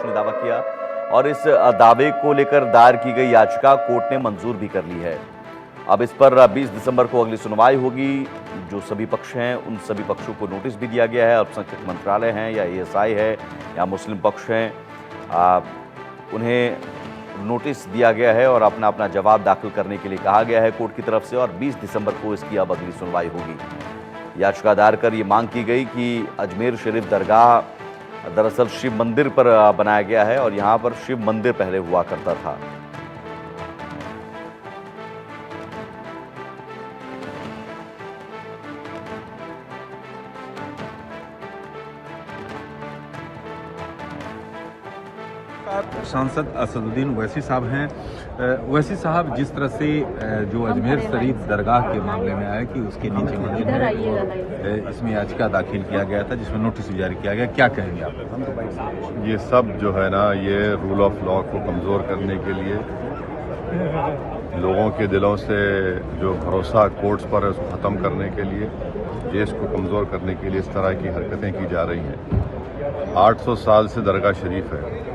पक्ष ने दावा किया और इस दावे को लेकर दायर की गई याचिका कोर्ट ने मंजूर भी कर ली है। अब इस पर 20 दिसंबर को अगली सुनवाई होगी। जो सभी पक्ष हैं उन सभी पक्षों को नोटिस भी दिया गया है। अल्पसंख्यक मंत्रालय हैं या एएसआई है या मुस्लिम पक्ष हैं, उन्हें नोटिस दिया गया है और अपना अपना जवाब दाखिल करने के लिए कहा गया है कोर्ट की तरफ से, और 20 दिसंबर को इसकी अब अगली सुनवाई होगी। याचिका दायर कर ये मांग की गई कि अजमेर शरीफ दरगाह दरअसल शिव मंदिर पर बनाया गया है और यहाँ पर शिव मंदिर पहले हुआ करता था। सांसद असदुद्दीन ओवैसी साहब हैं। ओवैसी साहब, जिस तरह से जो अजमेर शरीफ दरगाह के मामले में आया कि उसके नीचे मंदिर है, इसमें याचिका दाखिल किया गया था जिसमें नोटिस भी जारी किया गया, क्या कहेंगे आप? ये सब जो है ना, ये रूल ऑफ लॉ को कमज़ोर करने के लिए, लोगों के दिलों से जो भरोसा कोर्ट्स पर है उसको ख़त्म करने के लिए, देश को कमज़ोर करने के लिए इस तरह की हरकतें की जा रही हैं। 800 साल से दरगाह शरीफ है।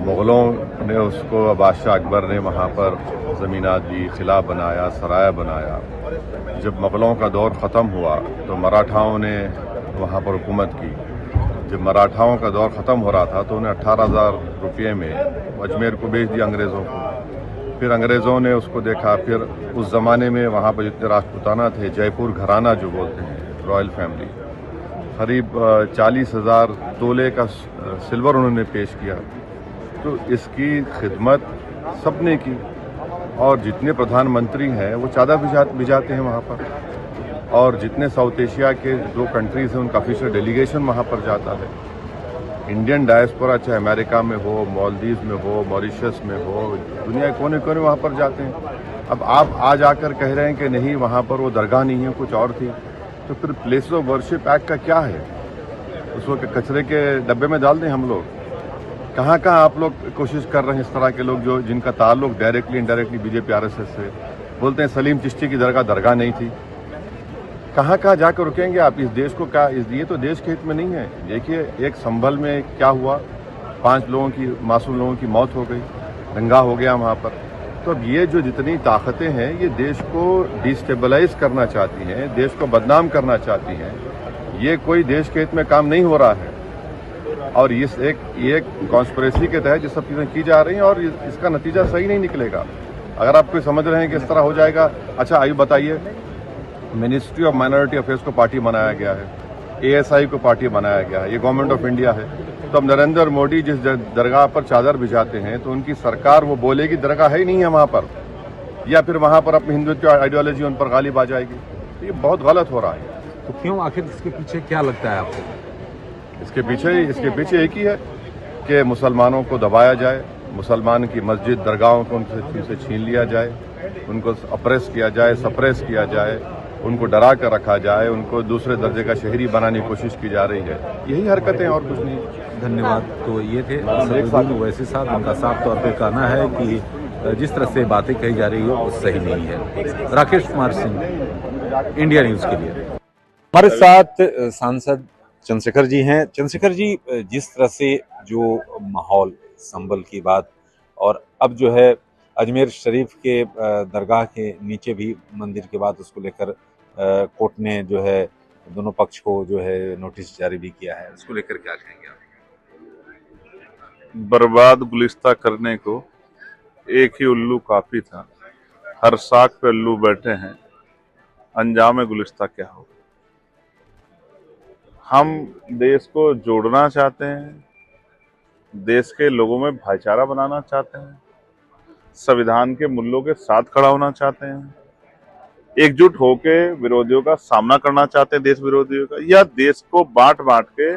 मुग़लों ने उसको, बादशाह अकबर ने वहाँ पर ज़मीनात दी, किला बनाया, सराय बनाया। जब मुग़लों का दौर ख़त्म हुआ तो मराठाओं ने वहाँ पर हुकूमत की। जब मराठाओं का दौर ख़त्म हो रहा था तो उन्हें 18,000 रुपये में अजमेर को बेच दिया अंग्रेज़ों को। फिर अंग्रेज़ों ने उसको देखा। फिर उस ज़माने में वहाँ पर जितने राजपूताना थे, जयपुर घराना जो बोलते हैं, रॉयल फैमिली, करीब 40,000 तोले का सिल्वर उन्होंने पेश किया। तो इसकी खिदमत सबने की और जितने प्रधानमंत्री हैं वो चादर भिजाते हैं वहाँ पर, और जितने साउथ एशिया के जो कंट्रीज़ हैं उनका ऑफिशियल डेलीगेशन वहाँ पर जाता है। इंडियन डायस्पोरा चाहे अमेरिका में हो, मालदीव में हो, मॉरिशस में हो, दुनिया के कोने कोने वहाँ पर जाते हैं। अब आप आज आकर कह रहे हैं कि नहीं वहाँ पर वो दरगाह नहीं है, कुछ और थी, तो फिर प्लेस ऑफ वर्शिप एक्ट का क्या है? उसको कचरे के डब्बे में डाल दें हम लोग? कहाँ आप लोग कोशिश कर रहे हैं? इस तरह के लोग जो जिनका ताल्लुक डायरेक्टली इनडायरेक्टली बीजेपी आरएसएस से, बोलते हैं सलीम चिश्ती की दरगाह नहीं थी। कहाँ जाकर रुकेंगे आप इस देश को? क्या ये तो देश के हित में नहीं है। देखिए एक संभल में क्या हुआ, 5 लोगों की, मासूम लोगों की मौत हो गई, दंगा हो गया वहाँ पर। तो अब ये जो जितनी ताकतें हैं ये देश को डिस्टेबलाइज करना चाहती हैं, देश को बदनाम करना चाहती हैं। ये कोई देश के हित में काम नहीं हो रहा है और इस एक कॉन्स्पिरेसी के तहत ये सब चीज़ें की जा रही हैं और इसका नतीजा सही नहीं निकलेगा। अगर आप कोई समझ रहे हैं कि इस तरह हो जाएगा, अच्छा आइए बताइए, मिनिस्ट्री ऑफ माइनॉरिटी अफेयर्स को पार्टी बनाया गया है, एएसआई को पार्टी बनाया गया है, ये गवर्नमेंट ऑफ इंडिया है। तो अब नरेंद्र मोदी जिस दरगाह पर चादर भिजाते हैं तो उनकी सरकार वो बोलेगी दरगाह है ही नहीं है वहाँ पर, या फिर वहाँ पर अपनी हिंदुत्व आइडियोलॉजी उन पर गालिब आ जाएगी। तो ये बहुत गलत हो रहा है। तो क्यों, आखिर इसके पीछे क्या लगता है आपको? इसके पीछे एक ही है कि मुसलमानों को दबाया जाए, मुसलमान की मस्जिद दरगाहों को उनसे छीन लिया जाए, उनको अप्रेस किया जाए, सप्रेस किया जाए, उनको डरा कर रखा जाए, उनको दूसरे दर्जे का शहरी बनाने की कोशिश की जा रही है। यही हरकतें और कुछ नहीं। धन्यवाद। तो ये थे असदुद्दीन ओवैसी साहब। उनका साफ तौर पर कहना है कि जिस तरह से बातें कही जा रही है वो सही नहीं है। राकेश कुमार सिंह, इंडिया न्यूज़ के लिए। हमारे साथ सांसद चंद्रशेखर जी हैं। चंद्रशेखर जी, जिस तरह से जो माहौल, संभल की बात, और अब जो है अजमेर शरीफ के दरगाह के नीचे भी मंदिर के बाद उसको लेकर कोर्ट ने जो है दोनों पक्ष को जो है नोटिस जारी भी किया है, उसको लेकर क्या कहेंगे आप? बर्बाद गुलिस्ता करने को एक ही उल्लू काफी था। हर साख पे उल्लू बैठे हैं, अंजाम गुलिस्ता क्या हो। हम देश को जोड़ना चाहते हैं, देश के लोगों में भाईचारा बनाना चाहते हैं, संविधान के मूल्यों के साथ खड़ा होना चाहते हैं, एकजुट होके विरोधियों का सामना करना चाहते हैं, देश विरोधियों का, या देश को बांट के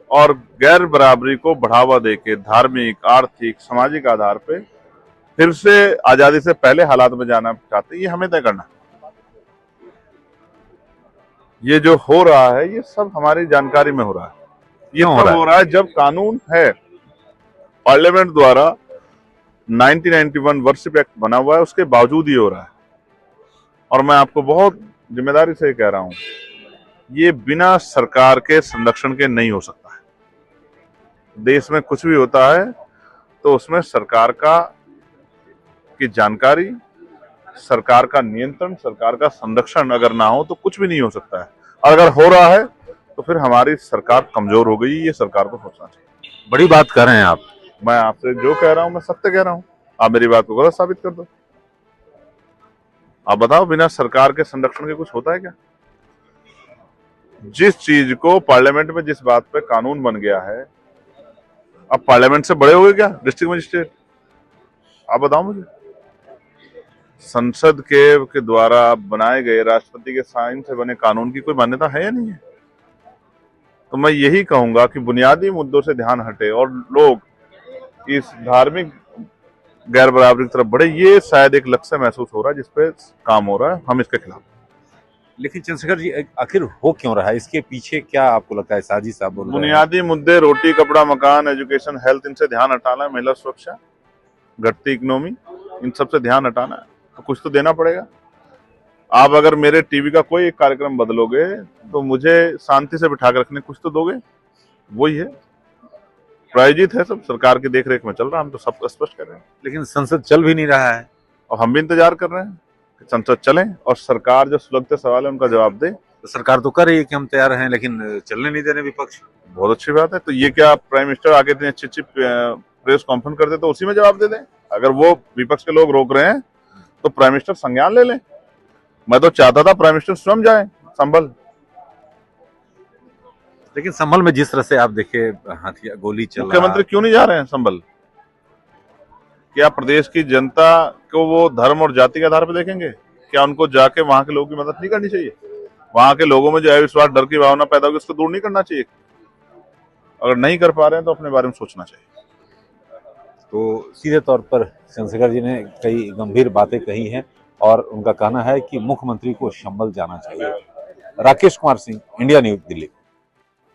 और गैर बराबरी को बढ़ावा देके धार्मिक, आर्थिक, सामाजिक आधार पे फिर से आजादी से पहले हालात में जाना चाहते हैं। ये हमें तय करना। ये जो हो रहा है ये सब हमारी जानकारी में हो रहा है। ये हो रहा है जब कानून है, पार्लियामेंट द्वारा 1991 वर्शिप एक्ट बना हुआ है, उसके बावजूद ये हो रहा है। और मैं आपको बहुत जिम्मेदारी से कह रहा हूं, ये बिना सरकार के संरक्षण के नहीं हो सकता है। देश में कुछ भी होता है तो उसमें सरकार की जानकारी, सरकार का नियंत्रण, सरकार का संरक्षण अगर ना हो तो कुछ भी नहीं हो सकता है। और अगर हो रहा है तो फिर हमारी सरकार कमजोर हो गई, ये सरकार को सोचना चाहिए। बड़ी बात कर रहे हैं आप। मैं आपसे जो कह रहा हूं मैं सत्य कह रहा हूं, आप मेरी बात को गलत साबित कर दो। आप बताओ, बिना सरकार के संरक्षण के कुछ होता है क्या? जिस चीज को पार्लियामेंट में, जिस बात पे कानून बन गया है, अब पार्लियामेंट से बड़े हो गए क्या डिस्ट्रिक्ट मजिस्ट्रेट? आप बताओ मुझे। संसद के द्वारा बनाए गए, राष्ट्रपति के साइन से बने कानून की कोई मान्यता है या नहीं है? तो मैं यही कहूंगा कि बुनियादी मुद्दों से ध्यान हटे और लोग इस धार्मिक गैर बराबरी की तरफ बढ़े। ये शायद एक लक्ष्य महसूस हो रहा है जिसपे काम हो रहा है, हम इसके खिलाफ। लेकिन चंद्रशेखर जी, आखिर हो क्यों रहा है? इसके पीछे क्या आपको लगता है? साजिश आप बोल रहे हैं। बुनियादी मुद्दे, रोटी कपड़ा मकान, एजुकेशन, हेल्थ, इनसे ध्यान हटाना है। महिला सुरक्षा, घटती इकोनॉमी, इन सब से ध्यान हटाना है। तो कुछ तो देना पड़ेगा। आप अगर मेरे टीवी का कोई एक कार्यक्रम बदलोगे तो मुझे शांति से बिठा कर रखने कुछ तो दोगे। वही है, प्रायोजित है, सब सरकार की देखरेख में चल रहा है। हम तो सब स्पष्ट कर रहे हैं। लेकिन संसद चल भी नहीं रहा है और हम भी इंतजार कर रहे हैं कि संसद चले और सरकार जो सुलगते सवाल है उनका जवाब दे। तो सरकार तो कर रही है कि हम तैयार हैं, लेकिन चलने नहीं दे रहे विपक्ष। बहुत अच्छी बात है। तो ये क्या प्राइम मिनिस्टर आगे इतनी अच्छी प्रेस कॉन्फ्रेंस करते तो उसी में जवाब दे दें? अगर वो विपक्ष के लोग रोक रहे हैं तो प्राइम मिनिस्टर संज्ञान ले लें। मैं तो चाहता था प्राइम मिनिस्टर स्वयं जाए संभल। लेकिन संभल में जिस तरह से आप देखे हथियार गोली चल मुख्यमंत्री क्यों नहीं जा रहे हैं संभल? क्या प्रदेश की जनता को वो धर्म और जाति के आधार पर देखेंगे? क्या उनको जाके वहां के लोगों की मदद नहीं करनी चाहिए? वहां के लोगों में जो अविश्वास, डर की भावना पैदा होगी, उसको दूर नहीं करना चाहिए? अगर नहीं कर पा रहे हैं तो अपने बारे में सोचना चाहिए। तो सीधे तौर पर चंद्रशेखर जी ने कई गंभीर बातें कही हैं और उनका कहना है कि मुख्यमंत्री को संभल जाना चाहिए। Rakesh Kumar Singh, India news, Delhi.